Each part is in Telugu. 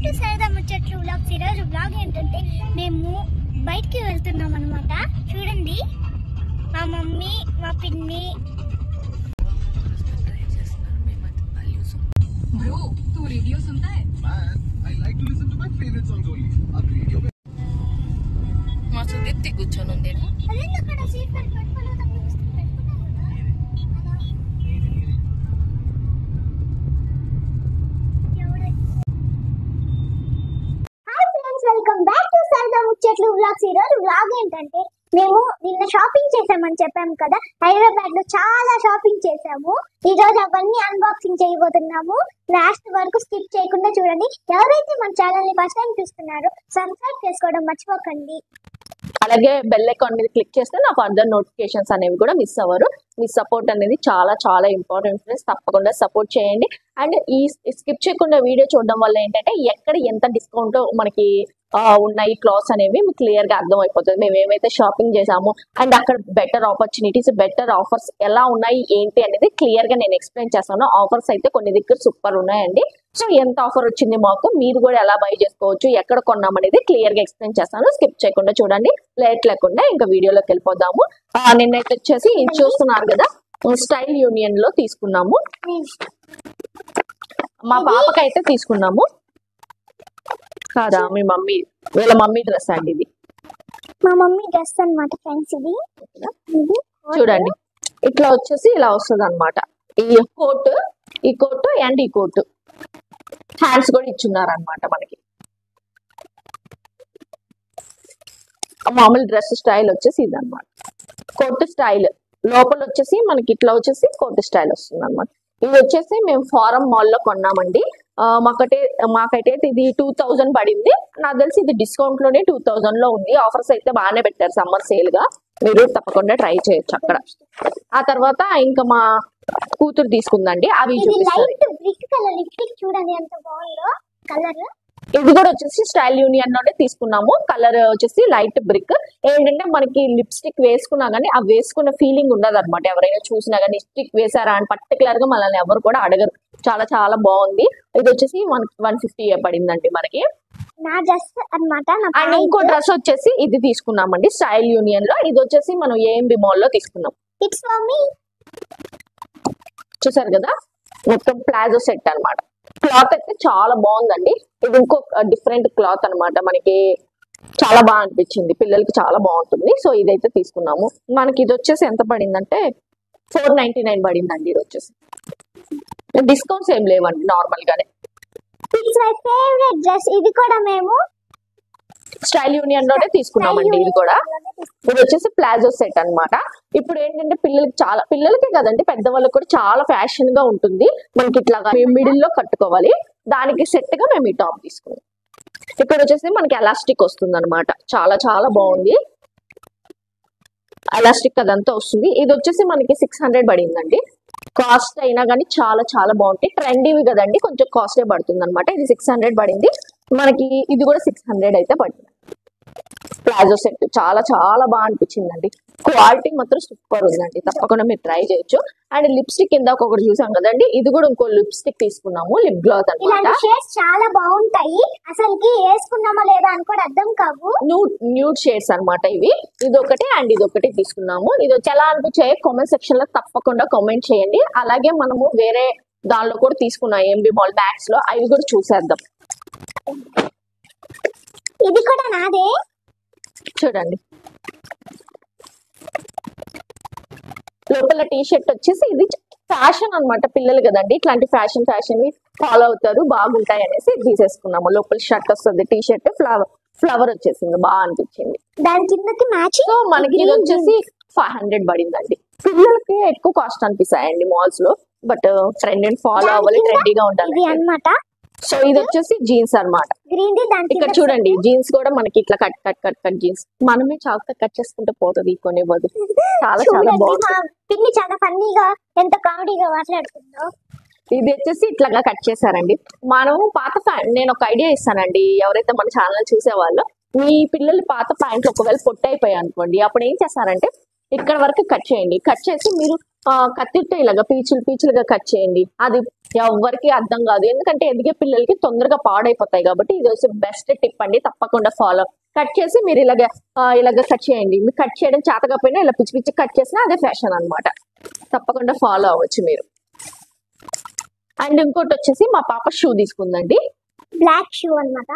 టు సరదా ముచ్చట్లు వ్లాగ్స్. ఈరోజు వ్లాగ్ ఏంటంటే మేము బయటికి వెళ్తున్నాం అనమాట. చూడండి, మా మమ్మీ, మా పిన్ని. Bro, तू रेडियो सुनता है? Man, I like to listen to my favorite songs only. अब रेडियो में మా సుదీప్తి కూర్చొని ఉండేనా అదేంటి అక్కడ సీట్ బెల్ట్ పెట్టుకోలేదు, hi friends, welcome back to సరదా ముచ్చట్లు వ్లాగ్స్. ఈరోజు వ్లాగ్ ఏంటంటే మేము నిన్న షాపింగ్ చేసామని చెప్పాము కదా, హైదరాబాద్ లో చాలా షాపింగ్ చేసాము. ఈ రోజు అవన్నీ అన్బాక్సింగ్ చేయబోతున్నాము. లాస్ట్ వరకు స్కిప్ చేయకుండా చూడండి. ఎవరైతే మన ఛానల్ ని ఫస్ట్ టైం చూస్తున్నారో సబ్స్క్రైబ్ చేసుకోవడం మర్చిపోకండి. అలాగే బెల్ ఐకాన్ మీద క్లిక్ చేస్తే నా ఫర్దర్ నోటిఫికేషన్స్ అనేవి కూడా మిస్ అవ్వరు. మీ సపోర్ట్ అనేది చాలా చాలా ఇంపార్టెంట్ ఫ్రెండ్స్. తప్పకుండా సపోర్ట్ చేయండి. అండ్ ఈ స్కిప్ చేయకుండా వీడియో చూడడం వల్ల ఏంటంటే ఎక్కడ ఎంత డిస్కౌంట్ మనకి ఉన్నాయి క్లాత్స్ అనేవి మీకు క్లియర్ గా అర్థం అయిపోతుంది. మేము ఏమైతే షాపింగ్ చేసామో అండ్ అక్కడ బెటర్ ఆపర్చునిటీస్, బెటర్ ఆఫర్స్ ఎలా ఉన్నాయి ఏంటి అనేది క్లియర్ గా నేను ఎక్స్ప్లెయిన్ చేస్తాను. ఆఫర్స్ అయితే కొన్ని దగ్గర సూపర్ ఉన్నాయండి. సో ఎంత ఆఫర్ వచ్చింది మాకు, మీరు కూడా ఎలా బై చేసుకోవచ్చు, ఎక్కడ కొన్నాం అనేది క్లియర్ గా ఎక్స్ప్లెయిన్ చేస్తాను. స్కిప్ చేయకుండా చూడండి. లేట్ లేకుండా ఇంకా వీడియోలోకి వెళ్ళిపోదాము. నిన్నైతే వచ్చేసి చూస్తున్నారు కదా, స్టైల్ యూనియన్ లో తీసుకున్నాము. మా పాపకైతే తీసుకున్నాము కాదా, మీ మమ్మీ వీళ్ళ మమ్మీ డ్రెస్ అండి ఇది. మా మమ్మీ డ్రెస్ అన్నమాట ఫ్రెండ్స్. ఇది చూడండి, ఇట్లా వచ్చేసి ఇలా వస్తుంది అనమాట. ఈ కోట్ అండ్ ఈ కోట్ హ్యాండ్స్ కూడా ఇచ్చున్నారు అనమాట మనకి. మామూలు డ్రెస్ స్టైల్ వచ్చేసి ఇది అనమాట. కోట్ స్టైల్ లోపల వచ్చేసి మనకి ఇట్లా వచ్చేసి కోట్ స్టైల్ వస్తుంది అనమాట. ఇది వచ్చేసి మేము ఫారం మాల్ లో కొన్నామండి. మాకైతే ఇది 2000 పడింది. నాకు తెలిసి ఇది డిస్కౌంట్ లోనే 2000 లో ఉంది. ఆఫర్స్ అయితే బాగానే పెట్టారు సమ్మర్ సేల్ గా. మీరు తప్పకుండా ట్రై చేయొచ్చు అక్కడ. ఆ తర్వాత ఇంకా మా కూతురు తీసుకుందండి, అవి చూపిస్తారు. లైట్ బ్రిక్ కలర్ లిప్స్టిక్ చూడండి ఎంత బాగుందో కలర్. ఇది కూడా వచ్చేసి స్టైల్ యూనియన్ లోనే తీసుకున్నాము. కలర్ వచ్చేసి లైట్ బ్రిక్. ఏంటంటే మనకి లిప్స్టిక్ వేసుకున్నా గానీ ఆ వేసుకున్న ఫీలింగ్ ఉండదు అనమాట. ఎవరైనా చూసినా గానీ లిప్స్టిక్ వేసారా అని పర్టికులర్ గా మనల్ని ఎవరు కూడా అడగరు. చాలా చాలా బాగుంది. ఇది వచ్చేసి 150 పడిందండి మనకి. నా డ్రెస్ అన్నమాట. అండ్ ఇంకో డ్రెస్ వచ్చేసి ఇది తీసుకున్నామండి స్టైల్ యూనియన్ లో. ఇది వచ్చేసి మనం ఏఎంబి మాల్ లో తీసుకున్నాం. It's for me. చూసారు కదా, మొత్తం ప్లాజో సెట్ అన్నమాట. క్లాత్ అయితే చాలా బాగుందండి. ఇది ఇంకో డిఫరెంట్ క్లాత్ అన్నమాట. మనకి చాలా బాగా అనిపించింది, పిల్లలకి చాలా బాగుంటుంది. సో ఇదైతే తీసుకున్నాము. మనకి ఇది వచ్చేసి ఎంత పడిందంటే 499 పడిందండి. ఇది వచ్చేసి డిస్కౌంట్స్ ఏం లేవండి, నార్మల్ గానే. It's my favourite dress. ఇది కూడా మేము స్టైల్ యూనియన్ లోనే తీసుకున్నామండి. ఇది కూడా ఇది వచ్చేసి ప్లాజో సెట్ అన్నమాట. ఇప్పుడు ఏంటంటే పిల్లలకే కదండి, పెద్దవాళ్ళకి కూడా చాలా ఫ్యాషన్ గా ఉంటుంది. మనకి ఇట్లాగా మిడిల్ లో కట్టుకోవాలి. దానికి సెట్ గా మేము ఈ టాప్ తీసుకున్నాం. ఇక్కడ వచ్చేసి మనకి ఎలాస్టిక్ వస్తుంది అనమాట. చాలా చాలా బాగుంది. ఎలాస్టిక్ అదంతా వస్తుంది. ఇది వచ్చేసి మనకి 600 పడిందండి. కాస్ట్ అయినా కానీ చాలా చాలా బాగుంటాయి. ట్రెండీవి కదండి, కొంచెం కాస్టే పడుతుంది అనమాట. ఇది 600 పడింది మనకి. ఇది కూడా 600 అయితే పడింది. ప్లాజో సెట్ చాలా చాలా బాగా అనిపించిందండి. క్వాలిటీ మాత్రం సూపర్ ఉందండి. తప్పకుండా మీరు ట్రై చేయొచ్చు. అండ్ లిప్స్టిక్ కింద ఒకటి చూసాం కదండి, ఇది కూడా ఇంకో లిప్స్టిక్ తీసుకున్నాము. లిప్ గ్లాస్ అనమాట. ఇలాంటి షేడ్స్ చాలా బాగుంటాయి. అసలుకి వేసుకున్నామా లేదా అని కూడా అర్థం కావు. న్యూడ్ షేడ్స్ అనమాట ఇవి. ఇది ఒకటి అండ్ ఇది ఒకటి తీసుకున్నాము. ఇది వచ్చి ఎలా అనిపించాయి కామెంట్ సెక్షన్ లో తప్పకుండా కామెంట్ చేయండి. అలాగే మనము వేరే దానిలో కూడా తీసుకున్నాం ఎంబీ మాల్ మ్యాక్స్ లో, అవి కూడా చూసేద్దాం. ఇది కూడా నాదే. చూడండి, లోపల టీ షర్ట్ వచ్చేసి ఇది ఫ్యాషన్ అన్నమాట. పిల్లలు కదండి, ఇట్లాంటి ఫ్యాషన్ ఫాలో అవుతారు, బాగుంటాయి అనేసి తీసేసుకున్నాము. లోపల షర్ట్ వస్తుంది, టీ షర్ట్ ఫ్లవర్ వచ్చేసింది, బాగా అనిపించింది. దాని కిందకి మ్యాచింగ్ సో మనకి ఇది వచ్చేసి 500 పడిందండి. పిల్లలకి ఎక్కువ కాస్ట్ అనిపిస్తాయండి మాల్స్ లో, బట్ ట్రెండ్ అండ్ ఫాలో అవ్వాలి, ట్రెండీగా ఉండాలి ఇది అన్నమాట. సో ఇది వచ్చేసి జీన్స్ అన్నమాట. గ్రీన్ ది దాని ఇక్కడ చూడండి, జీన్స్ కూడా మనకి ఇట్లా కట్ జీన్స్. మనమే చాకుతో కట్ చేసుకుంటే పోతుంది కొనే బదులు. చాలా చాలా బాగుంది. పిన్ని చాలా ఫన్నీగా ఎంత కామెడీగా మాట్లాడుతుందో. ఇది వచ్చేసి ఇట్లాగా కట్ చేశారండి. మనం నేను ఒక ఐడియా ఇస్తానండి, ఎవరైతే మన ఛానల్ చూసేవాళ్ళు, మీ పిల్లలు పాత ప్యాంట్లు ఒకవేళ పొట్టి అయిపోయాయి అనుకోండి, అప్పుడు ఏం చేస్తారంటే ఇక్కడ వరకు కట్ చేయండి. కట్ చేసి మీరు కత్తితో ఇలాగా పీచులుగా కట్ చేయండి. అది ఎవరికి అర్థం కాదు, ఎందుకంటే ఎదిగే పిల్లలకి తొందరగా పాడైపోతాయి కాబట్టి ఇది వచ్చి బెస్ట్ టిప్ అండి, తప్పకుండా ఫాలో. కట్ చేసి మీరు ఇలాగ కట్ చేయండి. మీకు కట్ చేయడం చేతకపోయినా ఇలా పిచ్చి కట్ చేసినా అదే ఫ్యాషన్ అన్నమాట. తప్పకుండా ఫాలో అవ్వచ్చు మీరు. అండ్ ఇంకోటి వచ్చేసి మా పాప షూ తీసుకుందండి, బ్లాక్ షూ అన్నమాట.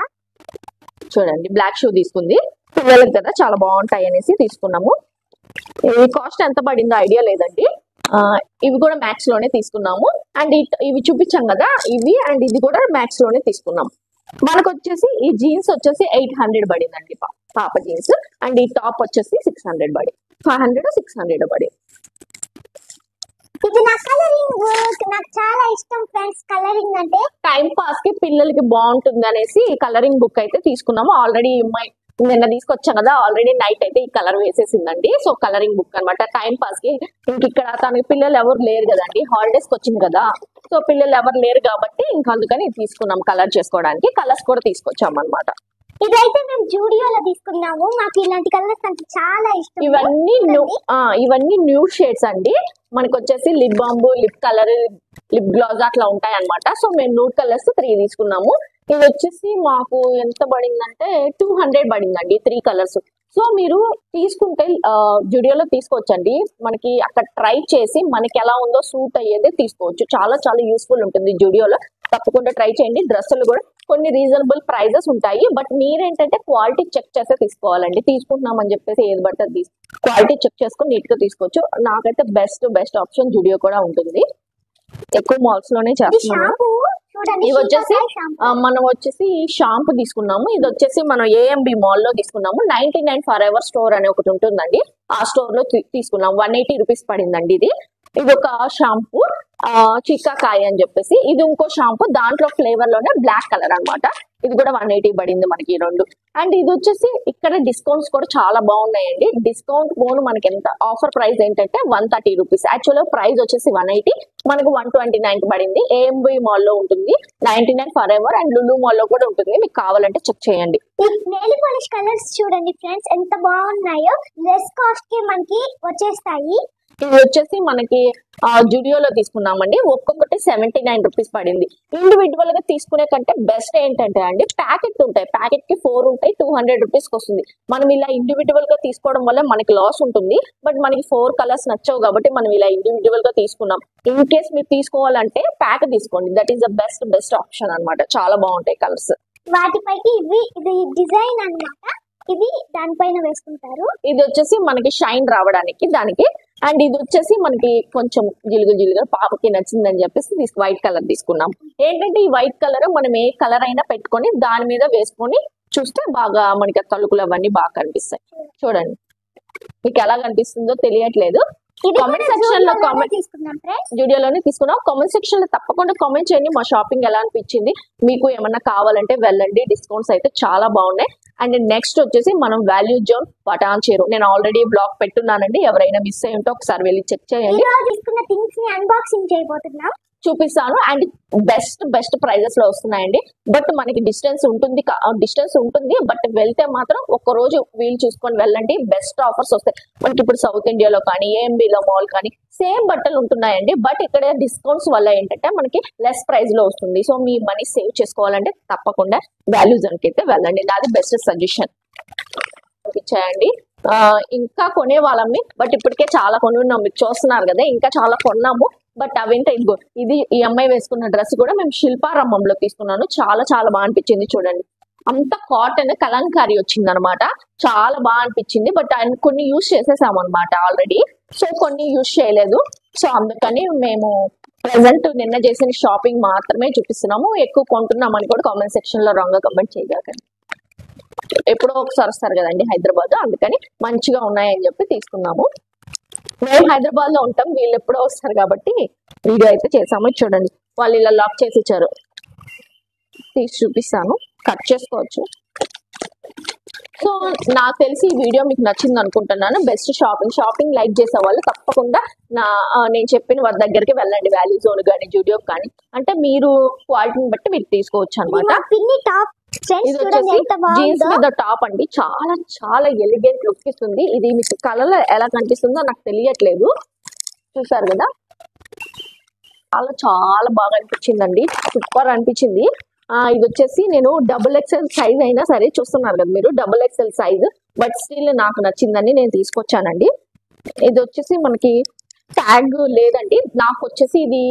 చూడండి బ్లాక్ షూ తీసుకుంది, పిల్లలకి కదా చాలా బాగుంటాయి అనేసి తీసుకున్నాము. ఈ కాస్ట్ ఎంత పడిందో ఐడియా లేదండి. ఇవి కూడా మ్యాక్స్ లోనే తీసుకున్నాము. అండ్ ఇవి చూపించాం కదా, ఇవి అండ్ ఇది కూడా మ్యాక్స్ లోనే తీసుకున్నాం. మనకు వచ్చేసి ఈ జీన్స్ వచ్చేసి 800 పడిందండి పాప జీన్స్. అండ్ ఈ టాప్ వచ్చేసి 600 పడి, 500 600 పడి. ఇది నా కలరింగ్ బుక్, నాకు చాలా ఇష్టం ఫ్రెండ్స్ కలరింగ్ అంటే. టైం పాస్ కి పిల్లలకి బాగుంటుంది అనేసి కలరింగ్ బుక్ అయితే తీసుకున్నాము. ఆల్రెడీ నిన్న తీసుకొచ్చాం కదా, ఆల్రెడీ నైట్ అయితే ఈ కలర్ వేసేసిందండి. సో కలరింగ్ బుక్ అనమాట. టైం పాస్ కి ఇంక ఇక్కడ తనకి పిల్లలు ఎవరు లేరు కదండి, హాలిడేస్ కి వచ్చింది కదా, సో పిల్లలు ఎవరు లేరు కాబట్టి ఇంకా అందుకని తీసుకున్నాం కలర్ చేసుకోవడానికి. కలర్స్ కూడా తీసుకొచ్చాం అనమాట. ఇదైతే మేము జూడియోలో తీసుకున్నాము, మాకు ఇలాంటి కలర్స్ అంటే చాలా ఇష్టం. ఇవన్నీ న్యూ షేడ్స్ అండి. మనకు వచ్చేసి lip bomb, lip colour, lip gloss అట్లా ఉంటాయి అనమాట. సో మేము న్యూడ్ కలర్స్ 3 తీసుకున్నాము. ఇది వచ్చేసి మాకు ఎంత పడిందంటే 200 పడిందండి 3 కలర్స్. సో మీరు తీసుకుంటే జుడియోలో తీసుకోవచ్చండి. మనకి అక్కడ ట్రై చేసి మనకి ఎలా ఉందో సూట్ అయ్యేది తీసుకోవచ్చు. చాలా చాలా యూస్ఫుల్ ఉంటుంది జుడియోలో, తప్పకుండా ట్రై చేయండి. డ్రెస్సులు కూడా కొన్ని రీజనబుల్ ప్రైజెస్ ఉంటాయి, బట్ మీరేంటంటే క్వాలిటీ చెక్ చేస్తే తీసుకోవాలండి. తీసుకుంటున్నామని చెప్పేసి ఏది పడితే అది క్వాలిటీ చెక్ చేసుకొని నీట్ గా తీసుకోవచ్చు. నాకైతే బెస్ట్ ఆప్షన్ జుడియో కూడా ఉంటుంది. ఎక్కువ మాల్స్ లోనే చేస్తున్నాను. ఇవి వచ్చేసి మనం వచ్చేసి షాంపూ తీసుకున్నాము. ఇది వచ్చేసి మనం ఏఎంబి మాల్ లో తీసుకున్నాము. 99 ఫరెవర్ స్టోర్ అనే ఒకటి ఉంటుందండి, ఆ స్టోర్ లో తీసుకున్నాము. 180 రూపీస్ పడిందండి. ఇది ఒక షాంపూ చిక్కాకాయ అని చెప్పేసి, ఇది ఇంకో షాంపూ దాంట్లో ఫ్లేవర్ లోనే బ్లాక్ కలర్ అన్నమాట. ఇది కూడా 180 పడింది మనకి ఈ రెండు. అండ్ ఇది వచ్చేసి ఇక్కడ డిస్కౌంట్స్ కూడా చాలా బాగున్నాయండి. డిస్కౌంట్ పోను మనకి ఎంత ఆఫర్ ప్రైస్ ఏంటంటే 130 రూపీస్. యాక్చువల్గా ప్రైస్ వచ్చేసి 180, మనకు 129 పడింది. ఏఎంబి మాల్ లో ఉంటుంది 99 ఫరెవర్, అండ్ లులు మాల్ లో కూడా ఉంటుంది. మీకు కావాలంటే చెక్ చేయండి. నెయిల్ పాలిష్ కలర్స్ చూడండి ఫ్రెండ్స్ ఎంత బాగున్నాయో, లెస్ కాస్ట్ కి మనకి వచ్చేస్తాయి. ఇది వచ్చేసి మనకి జుడియోలో తీసుకున్నామండి. ఒక్కొక్కటి 79 రూపీస్ పడింది. ఇండివిజువల్ గా తీసుకునే కంటే బెస్ట్ ఏంటంటే అండి, ప్యాకెట్ ఉంటాయి, ప్యాకెట్ కి 4 ఉంటాయి, 200 రూపీస్ కి వస్తుంది. మనం ఇలా ఇండివిజువల్ గా తీసుకోవడం వల్ల మనకి లాస్ ఉంటుంది, బట్ మనకి 4 కలర్స్ నచ్చవు కాబట్టి మనం ఇలా ఇండివిజువల్ గా తీసుకున్నాం. ఇన్ కేస్ మీరు తీసుకోవాలంటే ప్యాక్ తీసుకోండి, that is the best option అన్నమాట. చాలా బాగుంటాయి కలర్స్. వాటిపైకి ఇది డిజైన్ అన్నమాట, ఇది దానిపైన వేసుకుంటారు. ఇది వచ్చేసి మనకి షైన్ రావడానికి దానికి. అండ్ ఇది వచ్చేసి మనకి కొంచెం జిలుగుగా పాపకి నచ్చిందని చెప్పేసి వైట్ కలర్ తీసుకున్నాం. ఏంటంటే ఈ వైట్ కలర్ మనం ఏ కలర్ అయినా పెట్టుకొని దాని మీద వేసుకొని చూస్తే బాగా మనకి తలుపులు అవన్నీ బాగా కనిపిస్తాయి. చూడండి మీకు ఎలా కనిపిస్తుందో తెలియట్లేదు. కామెంట్ సెక్షన్ లో జూడియోలోనే తీసుకున్నాం. కామెంట్ సెక్షన్ లో తప్పకుండా కామెంట్ చేయండి మా షాపింగ్ ఎలా అనిపించింది, మీకు ఏమన్నా కావాలంటే వెళ్ళండి. డిస్కౌంట్స్ అయితే చాలా బాగున్నాయి. అండ్ నెక్స్ట్ వచ్చేసి మనం వాల్యూ జోన్ పటాన్చేరు, నేను ఆల్రెడీ బ్లాగ్ పెట్టున్నానండి, ఎవరైనా మిస్ అయ్యి ఉంటే ఒకసారి వెళ్ళి చెక్ చేయండి. తీసుకున్న థింగ్స్ ని అన్బాక్సింగ్ చేయబోతున్నాం, చూపిస్తాను. అండ్ బెస్ట్ ప్రైజెస్ లో వస్తున్నాయండి. బట్ మనకి డిస్టెన్స్ ఉంటుంది, బట్ వెళ్తే మాత్రం ఒక్క రోజు వీలు చూసుకొని వెళ్ళండి. బెస్ట్ ఆఫర్స్ వస్తాయి మనకి. ఇప్పుడు సౌత్ ఇండియాలో కానీ ఏఎంబిలో మాల్ కానీ సేమ్ బట్టలు ఉంటున్నాయండి, బట్ ఇక్కడ డిస్కౌంట్స్ వల్ల ఏంటంటే మనకి లెస్ ప్రైస్ లో వస్తుంది. సో మీ మనీ సేవ్ చేసుకోవాలంటే తప్పకుండా వాల్యూ జోన్ కి అయితే వెళ్ళండి. నాది బెస్ట్ సజెషన్. ఇచ్చాయండి. ఇంకా కొనే వాళ్ళని, బట్ ఇప్పటికే చాలా కొని ఉన్నాం, మీరు చూస్తున్నారు కదా, ఇంకా చాలా కొన్నాము. బట్ అవేంటే ఇది ఈ అమ్మాయి వేసుకున్న డ్రెస్ కూడా మేము శిల్పారామంలో తీసుకున్నాను. చాలా చాలా బాగా అనిపించింది. చూడండి అంత కాటన్ కలంకారీ వచ్చింది అనమాట, చాలా బాగా అనిపించింది. బట్ కొన్ని యూజ్ చేసేసాము అనమాట ఆల్రెడీ, సో కొన్ని యూజ్ చేయలేదు. సో అందుకని మేము ప్రెసెంట్ నిన్న చేసిన షాపింగ్ మాత్రమే చూపిస్తున్నాము. ఎక్కువ కొంటున్నామని కూడా కామెంట్ సెక్షన్ లో రాంగ్ గా కమెంట్ చేయగలకండి. ఎప్పుడో ఒకసారి వస్తారు కదండి హైదరాబాద్, అందుకని మంచిగా ఉన్నాయని చెప్పి తీసుకున్నాము. మేము హైదరాబాద్ లో ఉంటాం, వీళ్ళు ఎప్పుడో వస్తారు కాబట్టి వీడియో అయితే చేసాము. చూడండి వాళ్ళు ఇలా లాక్ చేసి ఇచ్చారు, తీసి చూపిస్తాను, కట్ చేసుకోవచ్చు. సో నాకు తెలిసి ఈ వీడియో మీకు నచ్చింది అనుకుంటున్నాను. బెస్ట్ షాపింగ్ లైక్ చేసే వాళ్ళు తప్పకుండా నేను చెప్పిన వారి దగ్గరికి వెళ్ళండి. వాల్యూ జోన్ కానీ జూడియో కానీ, అంటే మీరు క్వాలిటీని బట్టి మీరు తీసుకోవచ్చు అనమాట. పిన్ని టాప్ ఫ్రెండ్స్ ఇది చూడండి వచ్చేసి ఎంత జీన్స్ బాగుందో. మీద టాప్ అండి, చాలా చాలా ఎలిగెంట్ లుక్ ఇస్తుంది. ఇది మీకు కలర్ ఎలా కనిపిస్తుందో నాకు తెలియట్లేదు, చూసారు కదా, చాలా చాలా బాగా అనిపించిందండి, సూపర్ అనిపించింది. ఇది వచ్చేసి నేను XXL సైజ్ అయినా సరే, చూస్తున్నారు కదా మీరు, XXL సైజ్, బట్ స్టిల్ నాకు నచ్చిందని నేను తీసుకొచ్చానండి. ఇది వచ్చేసి మనకి ట్యాగ్ లేదండి, నాకు వచ్చేసి ఇది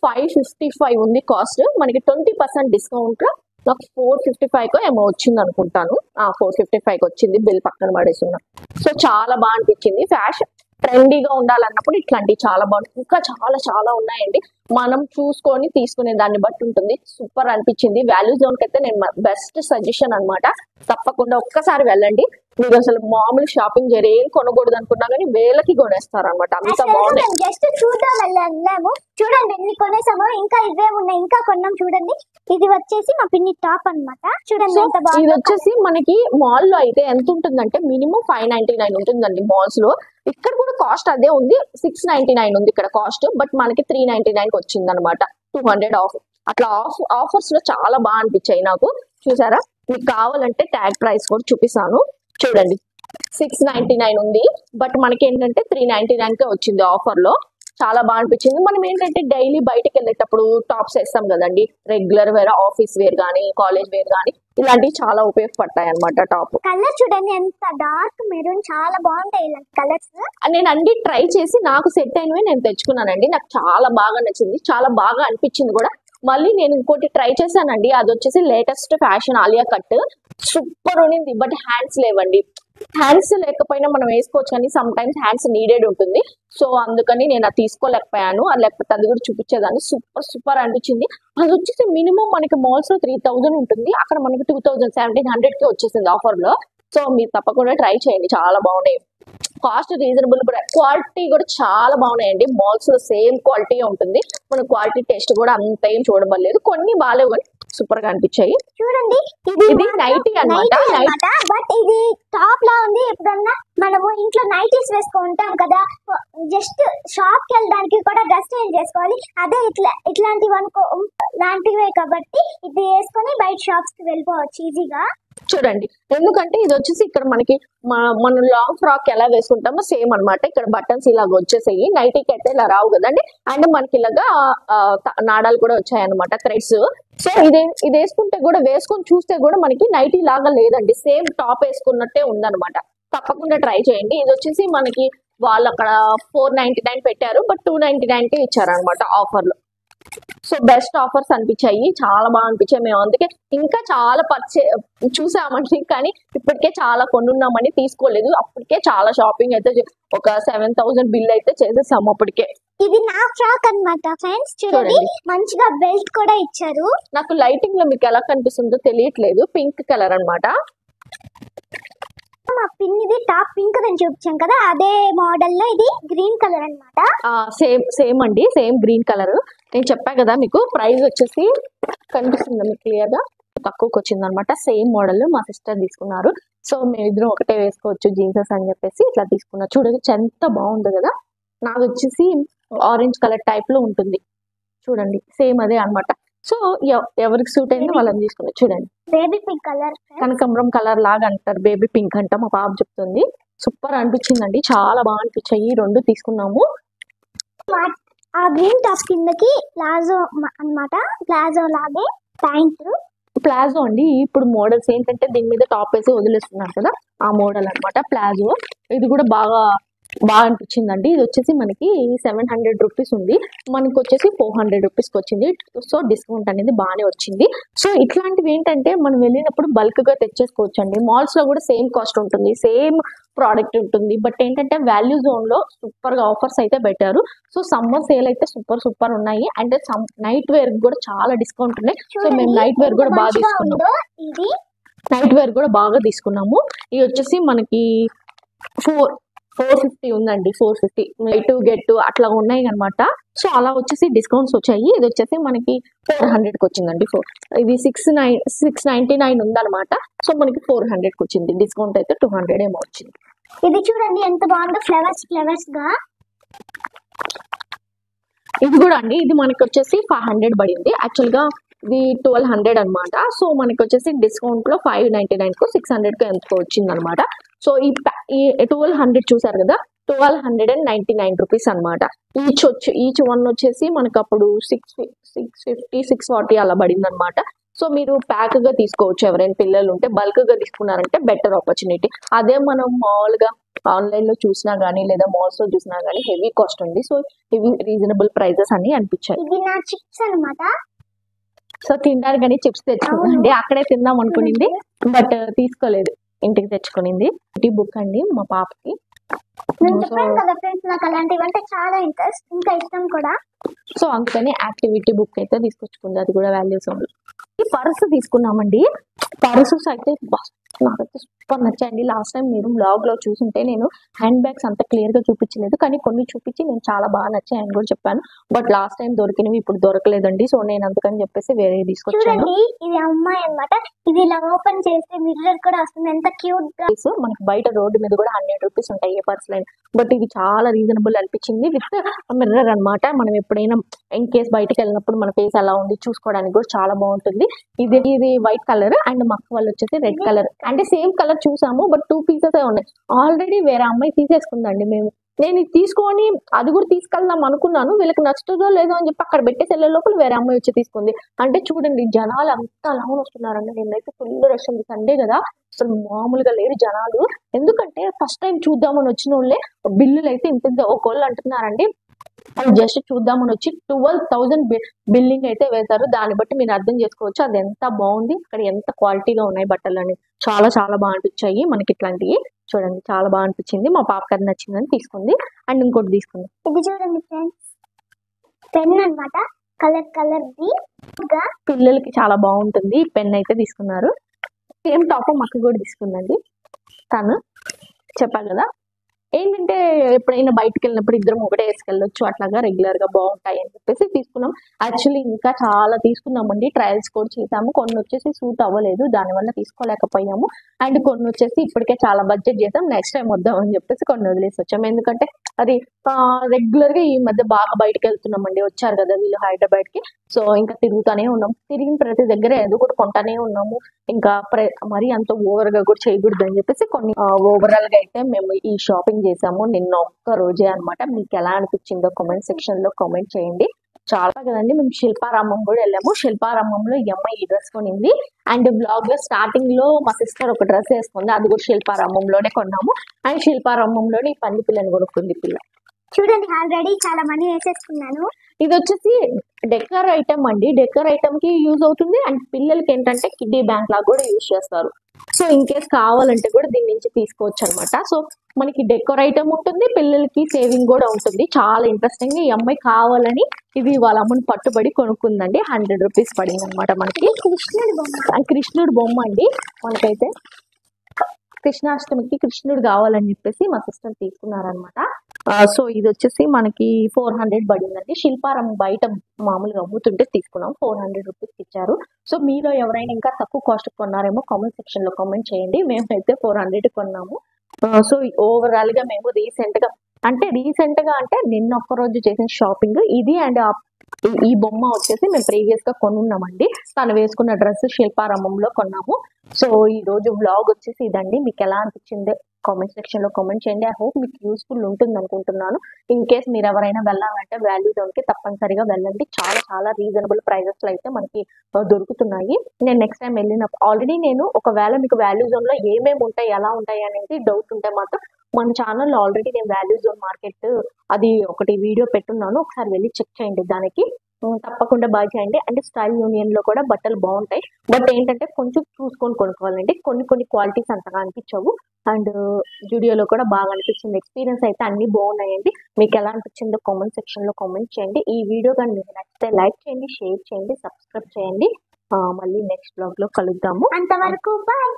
555 ఉంది కాస్ట్, మనకి 20% డిస్కౌంట్ నాకు 455 ఏమో వచ్చింది అనుకుంటాను. 455 వచ్చింది, బిల్ పక్కన పడేస్తున్నా. సో చాలా బాగా అనిపించింది. ఫ్యాషన్ ట్రెండీగా ఉండాలన్నప్పుడు ఇట్లాంటివి చాలా బాగుంటుంది. ఇంకా చాలా చాలా ఉన్నాయండి, మనం చూసుకొని తీసుకునే దాన్ని బట్టి ఉంటుంది. సూపర్ అనిపించింది. వాల్యూ జోన్ కి అయితే నేను బెస్ట్ సజెషన్ అన్నమాట. తప్పకుండా ఒక్కసారి వెళ్ళండి. మీరు అసలు మామూలు షాపింగ్ ఏం కొనకూడదు అనుకున్నా కానీ వేలకి కొనేస్తారు అనమాట, అంత బాగున్నాయి. జస్ట్ చూద్దాం వెళ్ళాము. చూడండి ఎన్ని కొనేసామో, ఇంకా ఇవే ఉన్నాయి, ఇంకా కొన్నాం. చూడండి ఇది వచ్చేసి మా పిన్ని టాప్ అన్నమాట. చూడండి సో ఎంత ఇది బాగుందో. వచ్చేసి మనకి మాల్ లో అయితే ఎంత ఉంటుందంటే మినిమం 599 ఉంటుందండి మాల్స్ లో. ఇక్కడ కూడా కాస్ట్ అదే ఉంది, 699 ఉంది ఇక్కడ కాస్ట్, బట్ మనకి 399 వచ్చింది అనమాట, 200 ఆఫ్. అట్లా ఆఫర్స్ లో చాలా బాగా అనిపించాయి నాకు. చూసారా, మీకు కావాలంటే ట్యాగ్ ప్రైస్ కూడా చూపిస్తాను. చూడండి 699 ఉంది, బట్ మనకి ఏంటంటే 399 కే వచ్చింది ఆఫర్ లో. చాలా బాగా అనిపించింది. మనం ఏంటంటే డైలీ బయటకు వెళ్ళేటప్పుడు టాప్స్ వేస్తాం కదండి, రెగ్యులర్ వేర్, ఆఫీస్ వేర్ కానీ, కాలేజ్ వేర్ కానీ, ఇలాంటివి చాలా ఉపయోగపడతాయి అనమాట. టాప్ కలర్ చూడండి ఎంత డార్క్ మెరూన్, చాలా బాగుంటాయి ఇలాంటి కలర్స్. నేను అన్ని ట్రై చేసి నాకు సెట్ అయినవి నేను తెచ్చుకున్నానండి. నాకు చాలా బాగా నచ్చింది, చాలా బాగా అనిపించింది కూడా. మళ్ళీ నేను ఇంకోటి ట్రై చేశానండి, అది వచ్చేసి latest fashion Alia cut, super ఉండింది. బట్ హ్యాండ్స్ లేవండి. హ్యాండ్స్ లేకపోయినా మనం వేసుకోవచ్చు, కానీ సమ్ టైమ్స్ హ్యాండ్స్ నీడెడ్ ఉంటుంది. సో అందుకని నేను అది తీసుకోలేకపోయాను. అది లేకపోతే అది కూడా చూపించేదాన్ని. సూపర్ సూపర్ అనిపించింది. అది వచ్చేసి మినిమం మనకి మాల్స్ లో 3000 ఉంటుంది, అక్కడ మనకి 2100 కి వచ్చేసింది ఆఫర్ లో. సో మీరు తప్పకుండా ట్రై చేయండి, చాలా బాగున్నాయి. కాస్ట్ రీజనబుల్ కూడా, క్వాలిటీ కూడా చాలా బాగున్నాయండి. మాల్స్ లో సేమ్ క్వాలిటీ ఉంటుంది, మన క్వాలిటీ టెస్ట్ కూడా అంత ఏం చూడబడలేదు. కొన్ని బాగాలేవు కానీ సూపర్ గా అనిపించాయి. చూడండి ఇది నైటీ అన్నమాట. బట్ ఇది టాప్ లా ఉంది. ఎప్పుడన్నా మనము ఇంట్లో నైటీస్ వేసుకుంటాం కదా, జస్ట్ షాప్ కి వెళ్ళడానికి కూడా డ్రెస్ చేంజ్ చేసుకోవాలి. అదే ఇట్లాంటివి అనుకో లాంటివే కాబట్టి ఇది వేసుకొని బయట షాప్స్ కి వెళ్ళిపోవచ్చు ఈజీగా. చూడండి, ఎందుకంటే ఇది వచ్చేసి ఇక్కడ మనకి మనం లాంగ్ ఫ్రాక్ ఎలా వేసుకుంటామో సేమ్ అన్నమాట. ఇక్కడ బటన్స్ ఇలాగ వచ్చేసాయి, నైటీకి అయితే ఇలా రావు కదండి. అండ్ మనకి ఇలాగా నాడాలు కూడా వచ్చాయి అనమాట, థ్రెడ్స్. సో ఇది వేసుకుంటే కూడా, వేసుకొని చూస్తే కూడా మనకి నైటీ లాగా లేదండి, సేమ్ టాప్ వేసుకున్నట్టే ఉందన్నమాట. తప్పకుండా ట్రై చేయండి. ఇది వచ్చేసి మనకి వాళ్ళు అక్కడ 499 పెట్టారు, బట్ 299 కే ఇచ్చారు అనమాట ఆఫర్ లో. సో బెస్ట్ ఆఫర్స్ అనిపించాయి, చాలా బాగా అనిపించాయి. మేము అందుకే ఇంకా చాలా చూసామండి, కానీ ఇప్పటికే చాలా కొనున్నామని తీసుకోలేదు. అప్పటికే చాలా షాపింగ్ అయితే ఒక 7000 బిల్ అయితే చేసేసాము అప్పటికే. ఇది నా ఫ్రాక్ అన్నమాట ఫ్రెండ్స్. చూడండి మంచిగా బెల్ట్ కూడా ఇచ్చారు. నాకు లైటింగ్ లో మీకు ఎలా కనిపిస్తుందో తెలియట్లేదు, పింక్ కలర్ అన్నమాట. మా పిన్నిది టాప్ పింక్ అని చూపించాం కదా, అదే మోడల్ లో ఇది గ్రీన్ కలర్ అన్నమాట. సేమ్ అండి, సేమ్ గ్రీన్ కలర్. నేను చెప్పా కదా మీకు, ప్రైస్ వచ్చేసి కనిపిస్తుందా మీకు క్లియర్ గా, తక్కువకి వచ్చింది అనమాట. సేమ్ మోడల్ మా సిస్టర్ తీసుకున్నారు. సో మేమిద్దరం ఒకటే వేసుకోవచ్చు జీన్సెస్ అని చెప్పేసి ఇట్లా తీసుకున్నా. చూడండి ఎంత బాగుంది కదా. నాకు వచ్చేసి ఆరెంజ్ కలర్ టైప్ లో ఉంటుంది, చూడండి సేమ్ అదే అన్నమాట. సో ఎవరికి సూట్ అయింది వాళ్ళని తీసుకున్నారు. చూడండి బేబీ పింక్ కలర్, కనకంబరం కలర్ లాగా అంటారు, బేబీ పింక్ అంట మా పాప చెప్తుంది. సూపర్ అనిపించిందండి, చాలా బాగా అనిపించాయి. ఈ రెండు తీసుకున్నాము. ఆ గ్రీన్ టాప్ కిందకి ప్లాజో అన్నమాట, ప్లాజో లాగే ప్యాంట్. ప్లాజో అండి, ఇప్పుడు మోడల్స్ ఏంటంటే దీని మీద టాప్ వేసి వదిలేస్తున్నారు కదా, ఆ మోడల్ అన్నమాట ప్లాజో. ఇది కూడా బాగా అనిపించిందండి. ఇది వచ్చేసి మనకి 700 రూపీస్ ఉంది, మనకి వచ్చేసి 400 రూపీస్కి వచ్చింది. సో డిస్కౌంట్ అనేది బాగానే వచ్చింది. సో ఇట్లాంటివి ఏంటంటే మనం వెళ్ళినప్పుడు బల్క్ గా తెచ్చేసుకోవచ్చు అండి. మాల్స్ లో కూడా సేమ్ కాస్ట్ ఉంటుంది, సేమ్ ప్రోడక్ట్ ఉంటుంది, బట్ ఏంటంటే వాల్యూ జోన్ లో సూపర్ గా ఆఫర్స్ అయితే పెట్టారు. సో సమ్మర్ సేల్ అయితే సూపర్ ఉన్నాయి. అండ్ నైట్ వేర్ కూడా చాలా డిస్కౌంట్ ఉన్నాయి. సో మేము నైట్ వేర్ కూడా బాగా తీసుకున్నాము. ఇది నైట్ వేర్ కూడా బాగా తీసుకున్నాము. ఇది వచ్చేసి మనకి 450 ఉందండి, 450 నైట్ గెట్ అట్లా ఉన్నాయి అనమాట. సో అలా వచ్చేసి డిస్కౌంట్స్ వచ్చాయి. ఇది వచ్చేసి మనకి 400కి వచ్చిందండి. ఇది 699 ఉందన్నమాట. సో మనకి 400కి వచ్చింది, డిస్కౌంట్ అయితే 200 ఏమో వచ్చింది. ఇది చూడండి ఎంత బాగుందో, ఫ్లవర్స్ గా. ఇది కూడా అండి, ఇది మనకి వచ్చేసి 500 పడింది. యాక్చువల్ గా ఇది 1200 అనమాట. సో మనకి వచ్చేసి డిస్కౌంట్ లో 599 కు 600 కు ఎంతో వచ్చింది అనమాట. సో ఈ 1200 చూసారు కదా, 1299 రూపీస్ అనమాట. ఈచ్ వన్ వచ్చేసి మనకు అప్పుడు 650 640 అలా పడింది అనమాట. సో మీరు ప్యాక్ గా తీసుకోవచ్చు. ఎవరైనా పిల్లలు ఉంటే బల్క్ గా తీసుకున్నారంటే బెటర్ ఆపర్చునిటీ. అదే మనం మామూలుగా ఆన్లైన్ లో చూసినా గానీ లేదా మాల్స్ లో చూసినా గానీ హెవీ కాస్ట్ ఉంది. సో ఇవి రీజనబుల్ ప్రైజెస్ అని అనిపించాయి. ఇది నా చిప్స్ అన్నమాట. సో తినడానికి కానీ చిప్స్ తెచ్చుకుందండి. అక్కడే తిందాం అనుకునింది బట్ తీసుకోలేదు, ఇంటికి తెచ్చుకునింది. ఈ బుక్ అండి మా పాపకి. నేను చెప్పాను కదా ఫ్రెండ్స్, నాకు అలాంటివి అంటే చాలా ఇంట్రెస్ట్, ఇంకా ఇష్టం కూడా. సో అందుకని యాక్టివిటీ బుక్ అయితే తీసుకొచ్చుకుంది, అది కూడా వాల్యూస్ ఉంది. ఈ పర్సు తీసుకున్నామండి. పర్సెస్ అయితే నాకైతే సూపర్ నచ్చాయండి. లాస్ట్ టైం మీరు బ్లాగ్ లో చూసుంటే నేను హ్యాండ్ బ్యాగ్స్ అంత క్లియర్ గా చూపించలేదు, కానీ కొన్ని చూపించి నేను చాలా బాగా నచ్చాయని కూడా చెప్పాను. బట్ లాస్ట్ టైం దొరికినవి ఇప్పుడు దొరకలేదండి. సో నేను అందుకని చెప్పేసి వేరే తీసుకొచ్చాను. చూడండి, ఇది అమ్మాయి అన్నమాట. ఇది ఇలా ఓపెన్ చేస్తే మిర్రర్ కూడా వస్తుంది, ఎంత క్యూట్ గా. మనకి బయట రోడ్డు మీద కూడా 100 రూపీస్ ఉంటాయి ఏ పర్స్ లైన్, బట్ ఇది చాలా రీజనబుల్ అనిపించింది. విత్ మిర్రర్ అన్నమాట. మనం ఎప్పుడైనా ఇన్ కేస్ బయటకు వెళ్ళినప్పుడు మన ఫేస్ ఎలా ఉంది చూసుకోవడానికి కూడా చాలా బాగుంటుంది. ఇది వైట్ కలర్ అండ్ మక్క వాళ్ళు వచ్చేసి రెడ్ కలర్. అంటే సేమ్ కలర్ చూసాము బట్ 2 పీసెస్ ఉన్నాయి. ఆల్రెడీ వేరే అమ్మాయి తీసేసుకుందండి. నేను ఇది తీసుకొని అది కూడా తీసుకెళ్దాం అనుకున్నాను. వీళ్ళకి నచ్చుతుందో లేదో అని చెప్పి అక్కడ పెట్టేసి వెళ్ళే లోపల వేరే అమ్మాయి వచ్చి తీసుకుంది. అంటే చూడండి జనాలు అంతా లావున వస్తున్నారండి. నేనైతే ఫుల్ రష్ ఉంది, సండే కదా, అసలు మామూలుగా లేరు జనాలు. ఎందుకంటే ఫస్ట్ టైం చూద్దామని వచ్చిన వాళ్ళే బిల్లులు అయితే ఇంత ఒకళ్ళు అంటున్నారండి. అది జస్ట్ చూద్దామని వచ్చి 12,000 బిల్లింగ్ అయితే వేశారు. దాన్ని బట్టి మీరు అర్థం చేసుకోవచ్చు అది ఎంత బాగుంది, అక్కడ ఎంత క్వాలిటీగా ఉన్నాయి బట్టలు అని. చాలా చాలా బాగా అనిపించాయి మనకి ఇట్లాంటివి. చూడండి చాలా బాగా అనిపించింది. మా పాపకి అది నచ్చిందని తీసుకుంది. అండ్ ఇంకోటి తీసుకుంది. ఇది చూడండి ఫ్రెండ్స్, పెన్ అన్నమాట. కలర్ ది పిల్లలకి చాలా బాగుంటుంది. పెన్ అయితే తీసుకున్నారు. సేమ్ టాప్ మాకు కూడా తీసుకుందండి. తను చెప్పా కదా ఏంటంటే ఎప్పుడైనా బయటకు వెళ్ళినప్పుడు ఇద్దరం ఒకటే వేసుకెళ్ళొచ్చు, అట్లాగా రెగ్యులర్ గా బాగుంటాయి అని చెప్పేసి తీసుకున్నాం. యాక్చువల్లీ ఇంకా చాలా తీసుకున్నామండి. ట్రయల్స్ కూడా చేసాము. కొన్ని వచ్చేసి సూట్ అవ్వలేదు, దానివల్ల తీసుకోలేకపోయాము. అండ్ కొన్ని వచ్చేసి ఇప్పటికే చాలా బడ్జెట్ చేసాం, నెక్స్ట్ టైం వద్దాం అని చెప్పేసి కొన్ని వదిలేసి వచ్చాము. ఎందుకంటే అది రెగ్యులర్ గా ఈ మధ్య బాగా బయటకు వెళ్తున్నామండి. వచ్చారు కదా వీళ్ళు హైదరాబాద్ కి. సో ఇంకా తిరుగుతానే ఉన్నాం. తిరిగిన ప్రతి దగ్గర ఏదో ఒకటి కొంటానే ఉన్నాము. ఇంకా మరి అంత ఓవర్ గా కూడా చేయకూడదు అని చెప్పేసి కొన్ని ఓవరాల్ గా అయితే మేము ఈ షాపింగ్ చేసాము నిన్న ఒక్క రోజే అన్నమాట. మీకు ఎలా అనిపించిందో కామెంట్ సెక్షన్ లో కామెంట్ చేయండి. చాలా కదండి. మేము శిల్పారామం కూడా వెళ్ళాము. శిల్పారామంలో ఈ అమ్మాయి ఈ డ్రెస్ కొనింది. అండ్ బ్లాగ్ లో స్టార్టింగ్ లో మా సిస్టర్ ఒక డ్రెస్ వేసుకుంది, అది కూడా శిల్పారామంలోనే కొన్నాము. అండ్ శిల్పారామంలోనే ఈ పంది పిల్లని కొనుక్కుంది పిల్ల. చూడండి ఆల్రెడీ చాలా మనీ వేసేసుకున్నాను. ఇది వచ్చేసి డెకర్ ఐటమ్ అండి. డెకర్ ఐటమ్ కి యూజ్ అవుతుంది. అండ్ పిల్లలకి ఏంటంటే కిడ్డీ బ్యాంక్ లాగా కూడా యూజ్ చేస్తారు. సో ఇన్ కేస్ కావాలంటే కూడా దీని నుంచి తీసుకోవచ్చు అనమాట. సో మనకి డెకర్ ఐటమ్ ఉంటుంది, పిల్లలకి సేవింగ్ కూడా ఉంటుంది. చాలా ఇంట్రెస్టింగ్. ఈ అమ్మాయి కావాలని ఇది వాళ్ళ అమ్మని పట్టుబడి కొనుక్కుందండి. 100 రూపీస్ పడింది అనమాట మనకి. కృష్ణుడు బొమ్మ అండి. మనకైతే కృష్ణాష్టమికి కృష్ణుడు కావాలని చెప్పేసి మా సిస్టర్ తీసుకున్నారనమాట. సో ఇది వచ్చేసి మనకి 400 పడిందండి. శిల్పారం బయట మామూలుగా అమ్ముతుంటే తీసుకున్నాం, 400 రూపీస్ ఇచ్చారు. సో మీలో ఎవరైనా ఇంకా తక్కువ కాస్ట్ కొన్నారేమో కామెంట్ సెక్షన్ లో కామెంట్ చేయండి. మేమైతే 400 కొన్నాము. సో ఓవరాల్ గా మేము రీసెంట్ గా అంటే నిన్న ఒక్క రోజు చేసిన షాపింగ్ ఇది. అండ్ ఈ బొమ్మ వచ్చేసి మేము ప్రీవియస్ గా కొనున్నామండి. తను వేసుకున్న డ్రెస్ శిల్పారామంలో కొన్నాము. సో ఈ రోజు వ్లాగ్ వచ్చేసి ఇదండి. మీకు ఎలా అనిపించింది కామెంట్ సెక్షన్ లో కామెంట్ చేయండి. ఐ హోప్ మీకు యూస్ఫుల్ ఉంటుంది అనుకుంటున్నాను. ఇన్ కేస్ మీరు ఎవరైనా వెళ్ళాలంటే వాల్యూ జోన్ కి తప్పనిసరిగా వెళ్ళండి. చాలా చాలా రీజనబుల్ ప్రైజెస్ లో అయితే మనకి దొరుకుతున్నాయి. నేను నెక్స్ట్ టైం వెళ్ళినప్పుడు ఆల్రెడీ నేను ఒకవేళ మీకు వాల్యూ జోన్ లో ఏమేమి ఉంటాయి ఎలా ఉంటాయి అనేది డౌట్ ఉంటే మాత్రం మన ఛానల్లో ఆల్రెడీ నేను వాల్యూ జోన్ మార్కెట్ అది ఒకటి వీడియో పెట్టున్నాను, ఒకసారి వెళ్ళి చెక్ చేయండి. దానికి తప్పకుండా బాగా చేయండి. అంటే స్టైల్ యూనియన్ లో కూడా బట్టలు బాగుంటాయి. బట్ ఏంటంటే కొంచెం చూసుకొని కొనుక్కోవాలండి. కొన్ని క్వాలిటీస్ అంతగా అనిపించవు. అండ్ జూడియోలో కూడా బాగా అనిపించింది. ఎక్స్పీరియన్స్ అయితే అన్ని బాగున్నాయండి. మీకు ఎలా అనిపించిందో కామెంట్ సెక్షన్ లో కామెంట్ చేయండి. ఈ వీడియో కానీ మీకు నచ్చితే లైక్ చేయండి, షేర్ చేయండి, సబ్స్క్రైబ్ చేయండి. మళ్ళీ నెక్స్ట్ బ్లాగ్ లో కలుద్దాము. అంతవరకు బాయ్.